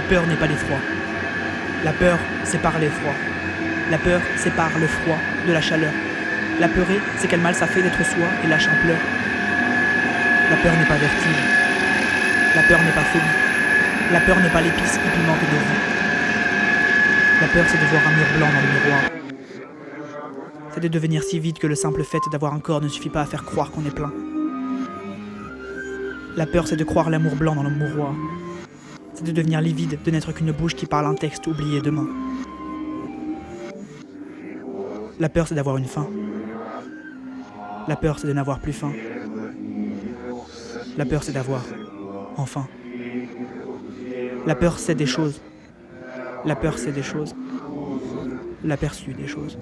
peur n'est pas l'effroi. La peur sépare l'effroi. La peur sépare le froid de la chaleur. La peurée, c'est quel mal ça fait d'être soi et lâche un pleur. La peur n'est pas vertige. La peur n'est pas phobie. La peur n'est pas l'épice qui pimente de vie. La peur, c'est de voir un mur blanc dans le miroir. C'est de devenir si vide que le simple fait d'avoir un corps ne suffit pas à faire croire qu'on est plein. La peur, c'est de croire l'amour blanc dans le mouroir. C'est de devenir livide, de n'être qu'une bouche qui parle un texte oublié demain. La peur, c'est d'avoir une faim. La peur, c'est de n'avoir plus faim. La peur, c'est d'avoir, enfin. La peur, c'est des choses. La peur, c'est des choses. L'aperçu des choses.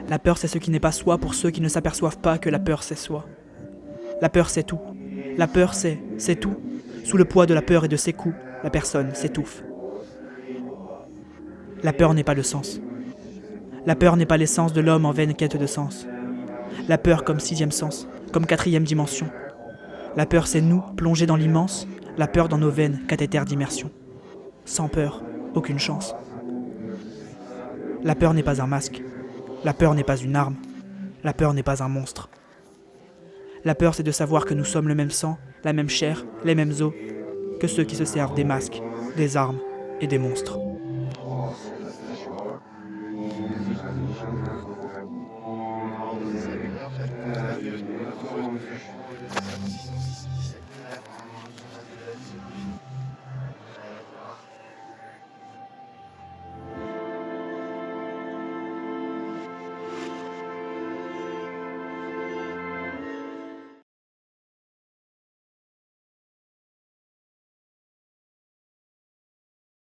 La peur, c'est ce qui n'est pas soi pour ceux qui ne s'aperçoivent pas que la peur, c'est soi. La peur, c'est tout. La peur, c'est tout. Sous le poids de la peur et de ses coups, la personne s'étouffe. La peur n'est pas le sens. La peur n'est pas l'essence de l'homme en vaine quête de sens. La peur comme 6e sens, comme 4e dimension. La peur, c'est nous, plongés dans l'immense, la peur dans nos veines, cathéter d'immersion. Sans peur, aucune chance. La peur n'est pas un masque. La peur n'est pas une arme. La peur n'est pas un monstre. La peur, c'est de savoir que nous sommes le même sang, la même chair, les mêmes os, que ceux qui se servent des masques, des armes et des monstres.